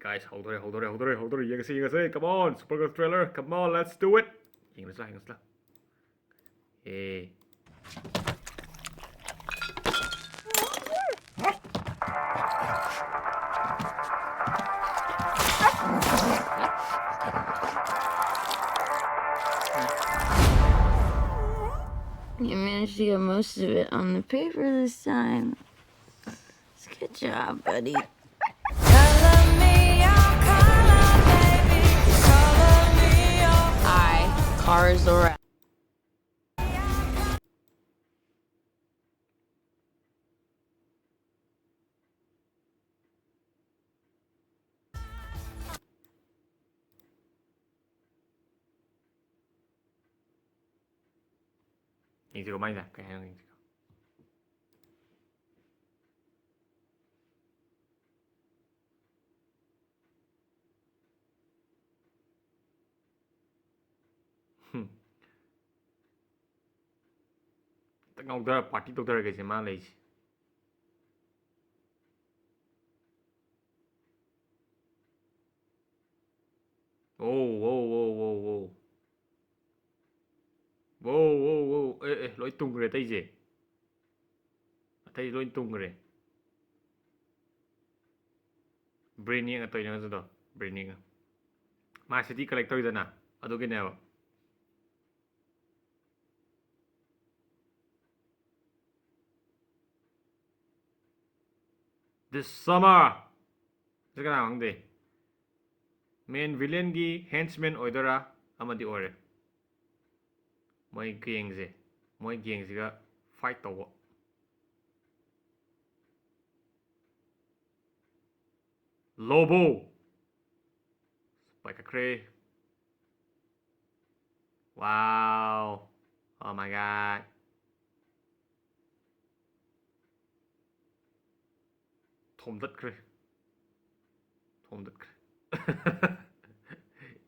Guys, hold on. Come on, Supergirl trailer. Come on, let's do it. English lah. Hey. You managed to get most of it on the paper this time. Good job, buddy. Cars or Ini rumah ni kayak ni. Tengok dah party tu dah kasi malai. Wow. Lỗi tung rồi thấy gì? Thấy lỗi tung rồi. Brainy nga to yung to. Brainy nga. Ma city collector yun na. Ado ginawa. This summer. Sa ka na hindi. Main villain gi henchman oidora amadi ore. Moi gang ze. Moi gang ze ga fight to. Lobo. Like a cray. Wow. Oh my god. Thom đất cray.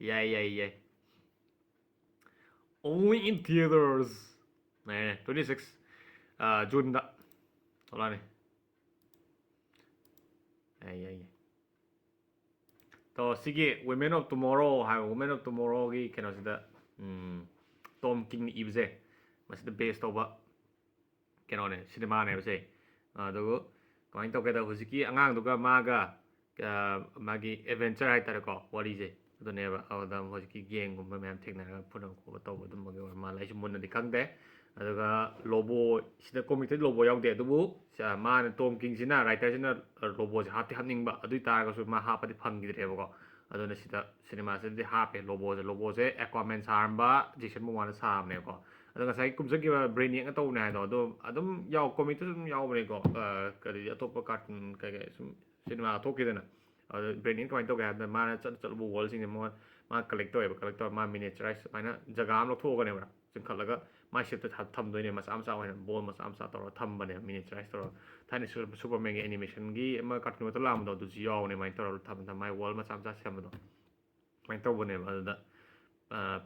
Yeah. Only in theaters. Nah, 26 June da. Wala ni. Yeah. To sige Women of Tomorrow ha Women of Tomorrow gi keno sida Tom King ni ibse masida based over keno ne cinema ne bse adugo kain to keda husiki angang duga maga magi adventure hai tar ko wari je adu ne ba awda husiki gang gum ma'am thekna ga phunang ko to dum magi ma lai mun di khangde aduga lobo sida comic te lobo yaw de adubu ma Tom King sina writer sina lobo hapti hapning ba adu tar ga su ma hapati phangi de ba ko aduna sida cinema se de hape lobo se Aquaman saramba Jason Momoa sam ne ko aduna sai kum sagi brainy nga to na do adum yaw comic te sum yaw ne ko kari atop cartoon ka sum cinema to ki dena brainy ko to ga ma na chat bu wall sing ma collector ma miniaturize mana jaga am lo tho ga ne ba sing khalaga ma ship te tham doi ne ma sam sa wa ball ma sam sa to tham ba ne miniaturize to thani Superman gi animation gi ma cartoon to lam do du yaw ne ma to tham mai wall ma sam sa sem do mai to bo ne da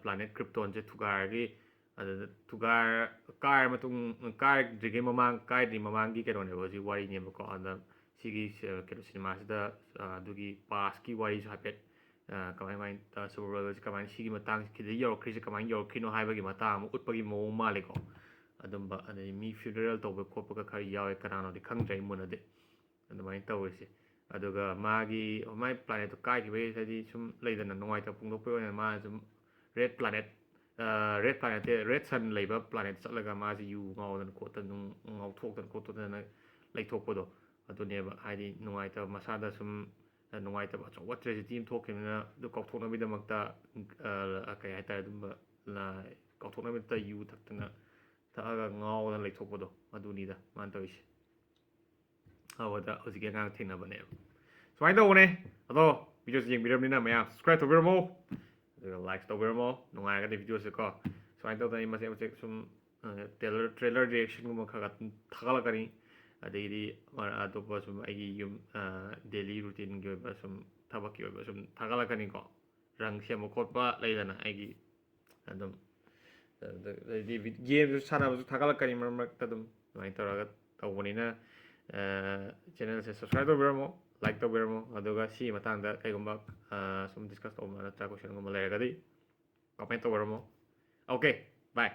planet Krypton je thugar gi ada thugar car matung car dige mamang kai di mamang gi kero ne bo ji wari ne ko ada sigi kero cinema da dugi past ki wari sa pet kamai mai ta Supergirl kamai sigi matang ki de yor kri kamai yor kino haiba gi matang ut pagi mo ma le ko adum ba ani mi funeral to ko pa ka yaw kanano di khang jai mun ade adumai tawse aduga magi mai planet to kai ki be sadi sum leidana nongai ta pung pe ma sum red planet red sun leiba planet satlaga ma ji yu ngau dan ko tan ngau thok dan ko to dan lei thok podo adune ba haidi nongai ta masada sum nongai ta ba chawa tragedy thok kina du kok thok na bi damakta kai hai ta dum la kok thok na bi ta yu thak tana ta ga ngau dan lei thok podo aduni da man ta isi awada hojike ngang thina bane so ai do ne ado video jing video ni na maya subscribe to video like to video nungai ga video se ko so ai do da ma se sum trailer reaction gum kha thagala kari adiri ado pa sum ai yum daily routine gi ba sum thabak ki ba sum thagala kani ko rang se mo khot ba leidana ai gi adum game sana ba thagala kani mar ta dum nai taraga tawbani na channel se subscribe to video like ꯇꯧꯕꯤꯔꯝꯃꯣ ꯑꯗꯨꯒ ꯁꯤ ꯃꯇꯥꯡꯗ ꯀꯩꯒꯨꯝꯕ ꯁꯨꯝ discuss ꯇꯧꯕ ꯅꯠꯇ꯭ꯔꯒ ꯀꯣꯏꯁꯟꯒꯨꯝꯕ ꯂꯩꯔꯒꯗꯤ ꯀꯃꯦꯟ ꯇꯧꯕꯤꯔꯝꯃꯣ ꯑꯣꯀꯦ ꯕꯥꯏ